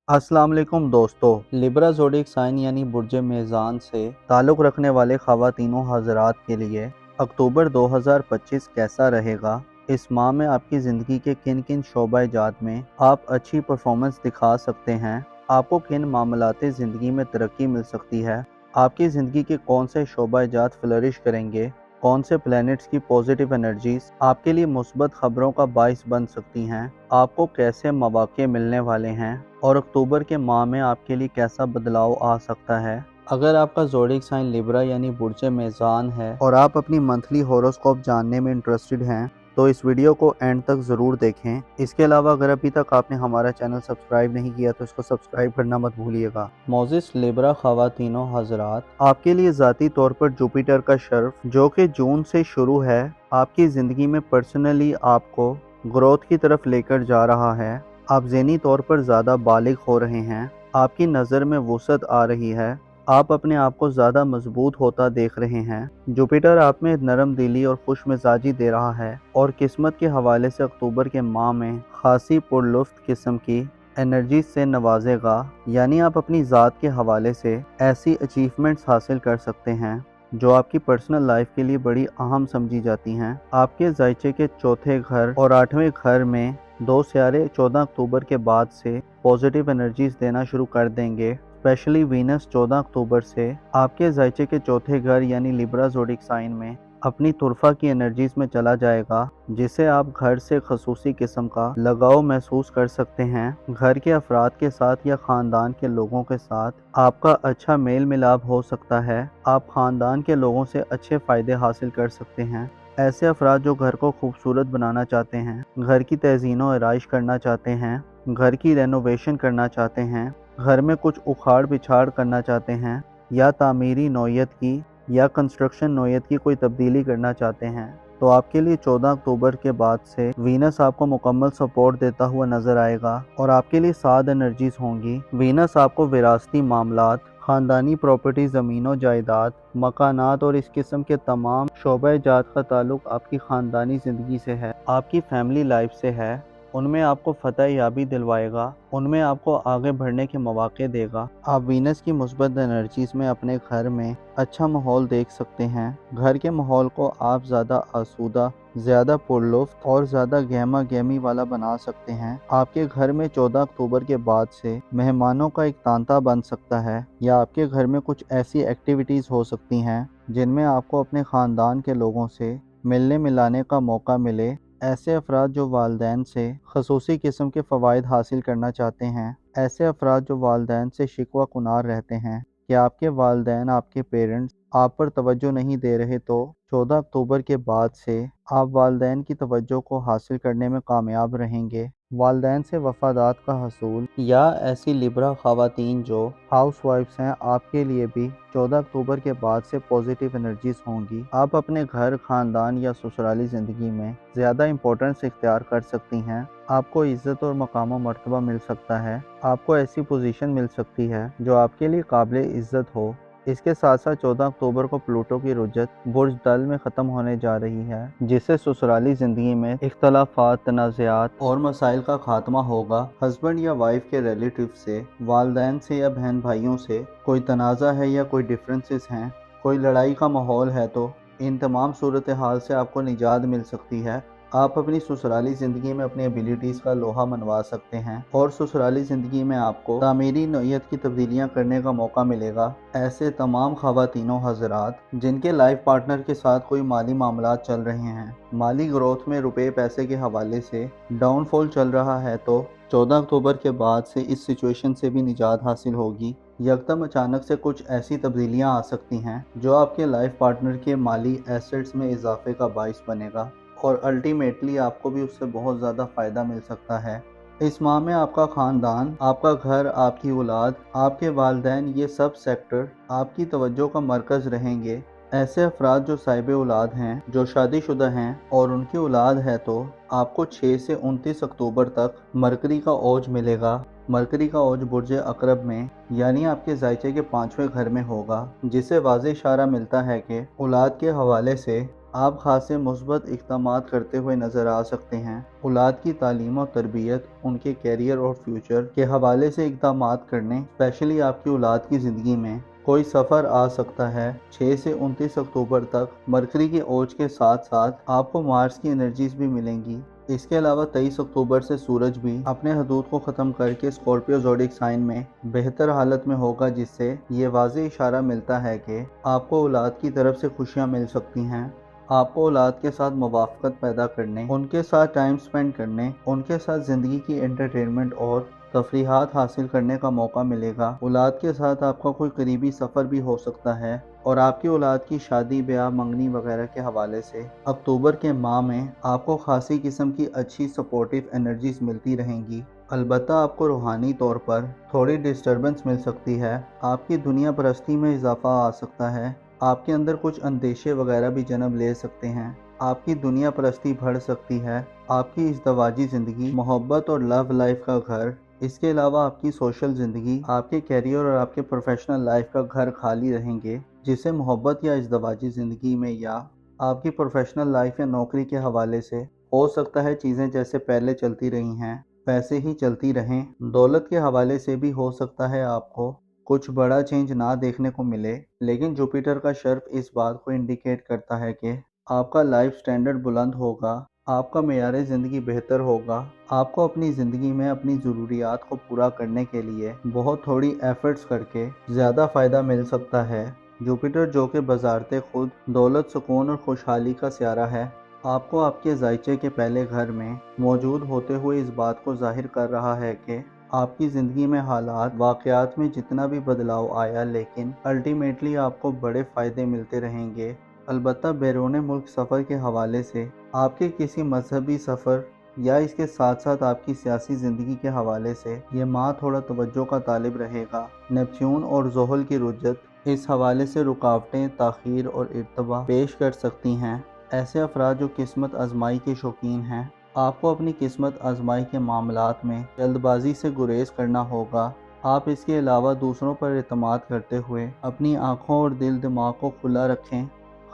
अस्सलाम वालेकुम दोस्तों, लिब्रा ज़ोडिक साइन यानी बुर्ज मेज़ान से ताल्लुक़ रखने वाले ख़वातीनों हज़रात के लिए अक्टूबर 2025 कैसा रहेगा? इस माह में आपकी ज़िंदगी के किन किन शोबा-ए-जात में आप अच्छी परफॉर्मेंस दिखा सकते हैं? आपको किन मामलाते ज़िंदगी में तरक्की मिल सकती है? आपकी ज़िंदगी के कौन से शोबा-ए-जात फ्लरिश करेंगे? कौन से प्लैनेट्स की पॉजिटिव एनर्जीज आपके लिए मुस्बत खबरों का बाइस बन सकती हैं? आपको कैसे मौक़े मिलने वाले हैं और अक्टूबर के माह में आपके लिए कैसा बदलाव आ सकता है? अगर आपका ज़ोडिक साइन लिब्रा यानी बुर्ज मेज़ान है और आप अपनी मंथली हॉरोस्कोप जानने में इंटरेस्टेड हैं तो इस वीडियो को एंड तक ज़रूर देखें। इसके अलावा अगर अभी तक आपने हमारा चैनल सब्सक्राइब नहीं किया तो इसको सब्सक्राइब करना मत भूलिएगा। मोजिस लिब्रा ख़वातीनों हज़रात, आपके लिए ज़ाती तौर पर जुपिटर का शर्फ जो कि जून से शुरू है आपकी ज़िंदगी में पर्सनली आपको ग्रोथ की तरफ लेकर जा रहा है। आप ज़हनी तौर पर ज़्यादा बालिग हो रहे हैं, आपकी नज़र में वुसअत आ रही है, आप अपने आप को ज़्यादा मजबूत होता देख रहे हैं। जुपिटर आप में नरम दिली और खुश मिजाजी दे रहा है और किस्मत के हवाले से अक्टूबर के माह में खासी पुरलुफ्त किस्म की एनर्जी से नवाजेगा, यानी आप अपनी ज़ात के हवाले से ऐसी अचीवमेंट्स हासिल कर सकते हैं जो आपकी पर्सनल लाइफ के लिए बड़ी अहम समझी जाती हैं। आपके जायचे के चौथे घर और 8वें घर में दो सियारे 14 अक्टूबर के बाद से पॉजिटिव एनर्जीज देना शुरू कर देंगे। स्पेशली वीनस 14 अक्टूबर से आपके जायचे के चौथे घर यानी लिब्रा ज़ोडिक साइन में अपनी तुरफा की एनर्जीज में चला जाएगा, जिससे आप घर से खसूसी किस्म का लगाव महसूस कर सकते हैं। घर के अफराद के साथ या ख़ानदान के लोगों के साथ आपका अच्छा मेल मिलाप हो सकता है। आप ख़ानदान के लोगों से अच्छे फ़ायदे हासिल कर सकते हैं। ऐसे अफराद जो घर को खूबसूरत बनाना चाहते हैं, घर की तज़ीन व आराइश करना चाहते हैं, घर की रेनोवेशन करना चाहते हैं, घर में कुछ उखाड़ पिछाड़ करना चाहते हैं या तामीरी नौयत की या कंस्ट्रक्शन नौयत की कोई तब्दीली करना चाहते हैं, तो आपके लिए 14 अक्टूबर के बाद से वीनस आपको मुकम्मल सपोर्ट देता हुआ नजर आएगा और आपके लिए 7 एनर्जीज होंगी। वीनस आपको विरासती मामलात, ख़ानदानी प्रॉपर्टी, ज़मीनों जायदाद, मकानात और इस किस्म के तमाम शोबा-ए-जात का ताल्लुक़ आपकी ख़ानदानी ज़िंदगी से है, आपकी फैमिली लाइफ से है। उनमें आपको फतह याबी दिलवाएगा, उनमें आपको आगे बढ़ने के मौके देगा। आप वीनस की मुस्बत एनर्जीज में अपने घर में अच्छा माहौल देख सकते हैं। घर के माहौल को आप ज़्यादा आसूदा, ज़्यादा पुरलुफ्त और ज़्यादा गहमा गहमी वाला बना सकते हैं। आपके घर में 14 अक्टूबर के बाद से मेहमानों का एक तांता बन सकता है या आपके घर में कुछ ऐसी एक्टिविटीज़ हो सकती हैं जिनमें आपको अपने ख़ानदान के लोगों से मिलने मिलाने का मौका मिले। ऐसे अफराद जो वालदैन से खसूसी किस्म के फ़वाइद हासिल करना चाहते हैं, ऐसे अफराद जो वालदैन से शिकवा कुनार रहते हैं कि आपके वालदैन, आपके पेरेंट्स आप पर तवज्जो नहीं दे रहे, तो 14 अक्टूबर के बाद से आप वालदैन की तवज्जो को हासिल करने में कामयाब रहेंगे। वालदैन से वफ़ादात का हसूल या ऐसी लिब्रा ख़वातीन जो हाउस वाइफ्स हैं, आपके लिए भी 14 अक्टूबर के बाद से पॉजिटिव एनर्जीज होंगी। आप अपने घर, ख़ानदान या ससुराली ज़िंदगी में ज़्यादा इम्पोर्टेंस इख्तियार कर सकती हैं। आपको इज़्ज़त और मकाम व मर्तबा मिल सकता है। आपको ऐसी पोजीशन मिल सकती है जो आपके लिए काबिल इज़्ज़त हो। इसके साथ साथ 14 अक्टूबर को प्लूटो की रुजत बुर्ज दल में ख़त्म होने जा रही है, जिससे ससुराली ज़िंदगी में इख्तलाफात, तनाज़ात और मसाइल का खात्मा होगा। हस्बैंड या वाइफ के रिलेटिव से, वालदैन से या बहन भाइयों से कोई तनाज़ा है या कोई डिफरेंसेस हैं, कोई लड़ाई का माहौल है, तो इन तमाम सूरत हाल से आपको निजात मिल सकती है। आप अपनी ससुराली ज़िंदगी में अपनी एबिलिटीज़ का लोहा मनवा सकते हैं और ससुराली ज़िंदगी में आपको तामीरी नौयत की तब्दीलियाँ करने का मौका मिलेगा। ऐसे तमाम ख़वातीनों हज़रात जिनके लाइफ पार्टनर के साथ कोई माली मामलात चल रहे हैं, माली ग्रोथ में रुपए पैसे के हवाले से डाउनफॉल चल रहा है, तो 14 अक्टूबर के बाद से इस सिचुएशन से भी निजात हासिल होगी। यकदम अचानक से कुछ ऐसी तब्दीलियाँ आ सकती हैं जो आपके लाइफ पार्टनर के माली एसेट्स में इजाफे का बाइस बनेगा और अल्टीमेटली आपको भी उससे बहुत ज़्यादा फ़ायदा मिल सकता है। इस माह में आपका ख़ानदान, आपका घर, आपकी औलाद, आपके वालदैन, ये सब सेक्टर आपकी तवज्जो का मरकज़ रहेंगे। ऐसे अफराद जो साहिब औलाद हैं, जो शादीशुदा हैं और उनकी औलाद है, तो आपको 6 से 29 अक्टूबर तक मरकरी का औज मिलेगा। मरकरी का औज बुर्ज अकरब में यानी आपके जायचे के 5वें घर में होगा, जिससे वाज़ेह इशारा मिलता है कि औलाद के हवाले से آپ خاصے مثبت اقدامات کرتے ہوئے نظر آ سکتے ہیں۔ اولاد کی تعلیم و تربیت، ان کے کیریئر اور فیوچر کے حوالے سے اقدامات کرنے، اسپیشلی آپ کی اولاد کی زندگی میں کوئی سفر آ سکتا ہے۔ 6 سے 29 اکتوبر تک مرکری کے اوج کے ساتھ ساتھ آپ کو مارس کی انرجیز بھی ملیں گی۔ اس کے علاوہ 23 اکتوبر سے سورج بھی اپنے حدود کو ختم کر کے اسکارپیو زوڈک سائن میں بہتر حالت میں ہوگا، جس سے یہ واضح اشارہ ملتا ہے کہ آپ کو اولاد کی طرف سے خوشیاں مل سکتی ہیں۔ آپ کو اولاد کے ساتھ موافقت پیدا کرنے، ان کے ساتھ ٹائم سپینڈ کرنے، ان کے ساتھ زندگی کی انٹرٹینمنٹ اور تفریحات حاصل کرنے کا موقع ملے گا۔ اولاد کے ساتھ آپ کا کوئی قریبی سفر بھی ہو سکتا ہے، اور آپ کی اولاد کی شادی، بیاہ، منگنی وغیرہ کے حوالے سے اکتوبر کے ماہ میں آپ کو خاصی قسم کی اچھی سپورٹیو انرجیز ملتی رہیں گی۔ البتہ آپ کو روحانی طور پر تھوڑی ڈسٹربنس مل سکتی ہے۔ آپ کی دنیا پرستی میں اضافہ آ سکتا ہے۔ آپ کے اندر کچھ اندیشے وغیرہ بھی جنم لے سکتے ہیں۔ آپ کی دنیا پرستی بڑھ سکتی ہے۔ آپ کی ازدواجی زندگی، محبت اور لو لائف کا گھر، اس کے علاوہ آپ کی سوشل زندگی، آپ کے کیریئر اور آپ کے پروفیشنل لائف کا گھر خالی رہیں گے، جسے محبت یا ازدواجی زندگی میں یا آپ کی پروفیشنل لائف یا نوکری کے حوالے سے ہو سکتا ہے چیزیں جیسے پہلے چلتی رہی ہیں ویسے ہی چلتی رہیں۔ دولت کے حوالے سے بھی ہو سکتا ہے آپ کو کچھ بڑا چینج نہ دیکھنے کو ملے، لیکن جوپیٹر کا شرف اس بات کو انڈیکیٹ کرتا ہے کہ آپ کا لائف سٹینڈرڈ بلند ہوگا، آپ کا معیار زندگی بہتر ہوگا۔ آپ کو اپنی زندگی میں اپنی ضروریات کو پورا کرنے کے لیے بہت تھوڑی ایفرٹس کر کے زیادہ فائدہ مل سکتا ہے۔ جوپیٹر، جو کہ بذات خود دولت، سکون اور خوشحالی کا سیارہ ہے، آپ کو آپ کے ذائچے کے پہلے گھر میں موجود ہوتے ہوئے اس بات کو ظاہر کر رہا ہے کہ آپ کی زندگی میں حالات، واقعات میں جتنا بھی بدلاؤ آیا، لیکن الٹیمیٹلی آپ کو بڑے فائدے ملتے رہیں گے۔ البتہ بیرون ملک سفر کے حوالے سے آپ کے کسی مذہبی سفر یا اس کے ساتھ ساتھ آپ کی سیاسی زندگی کے حوالے سے یہ ماہ تھوڑا توجہ کا طالب رہے گا۔ نیپچون اور زحل کی رجت اس حوالے سے رکاوٹیں، تاخیر اور ارتباط پیش کر سکتی ہیں۔ ایسے افراد جو قسمت آزمائی کے شوقین ہیں، آپ کو اپنی قسمت آزمائی کے معاملات میں جلد بازی سے گریز کرنا ہوگا۔ آپ اس کے علاوہ دوسروں پر اعتماد کرتے ہوئے اپنی آنکھوں اور دل دماغ کو کھلا رکھیں،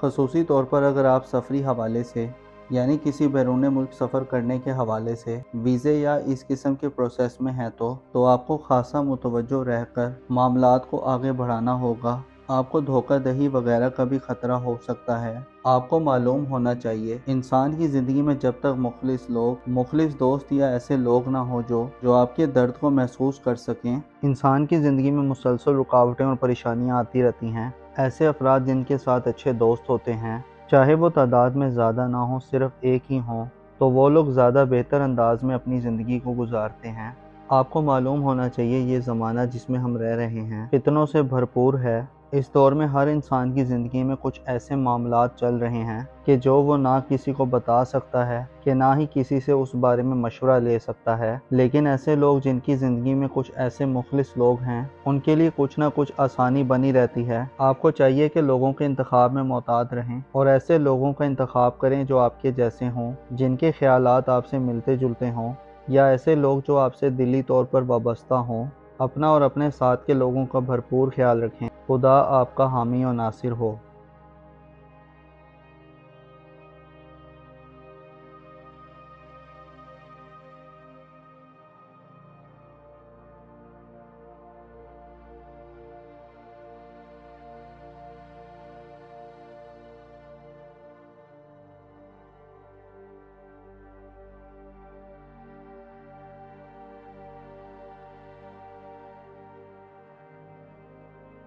خصوصی طور پر اگر آپ سفری حوالے سے یعنی کسی بیرون ملک سفر کرنے کے حوالے سے ویزے یا اس قسم کے پروسیس میں ہیں تو آپ کو خاصا متوجہ رہ کر معاملات کو آگے بڑھانا ہوگا۔ آپ کو دھوکہ دہی وغیرہ کا بھی خطرہ ہو سکتا ہے۔ آپ کو معلوم ہونا چاہیے، انسان کی زندگی میں جب تک مخلص دوست یا ایسے لوگ نہ ہو جو آپ کے درد کو محسوس کر سکیں، انسان کی زندگی میں مسلسل رکاوٹیں اور پریشانیاں آتی رہتی ہیں۔ ایسے افراد جن کے ساتھ اچھے دوست ہوتے ہیں، چاہے وہ تعداد میں زیادہ نہ ہوں، صرف ایک ہی ہوں، تو وہ لوگ زیادہ بہتر انداز میں اپنی زندگی کو گزارتے ہیں۔ آپ کو معلوم ہونا چاہیے، یہ زمانہ جس میں ہم رہ رہے ہیں فتنوں سے بھرپور ہے۔ اس دور میں ہر انسان کی زندگی میں کچھ ایسے معاملات چل رہے ہیں کہ جو وہ نہ کسی کو بتا سکتا ہے کہ نہ ہی کسی سے اس بارے میں مشورہ لے سکتا ہے، لیکن ایسے لوگ جن کی زندگی میں کچھ ایسے مخلص لوگ ہیں، ان کے لیے کچھ نہ کچھ آسانی بنی رہتی ہے۔ آپ کو چاہیے کہ لوگوں کے انتخاب میں محتاط رہیں اور ایسے لوگوں کا انتخاب کریں جو آپ کے جیسے ہوں، جن کے خیالات آپ سے ملتے جلتے ہوں، یا ایسے لوگ جو آپ سے دلی طور پر وابستہ ہوں۔ اپنا اور اپنے ساتھ کے لوگوں کا بھرپور خیال رکھیں۔ خدا آپ کا حامی و ناصر ہو۔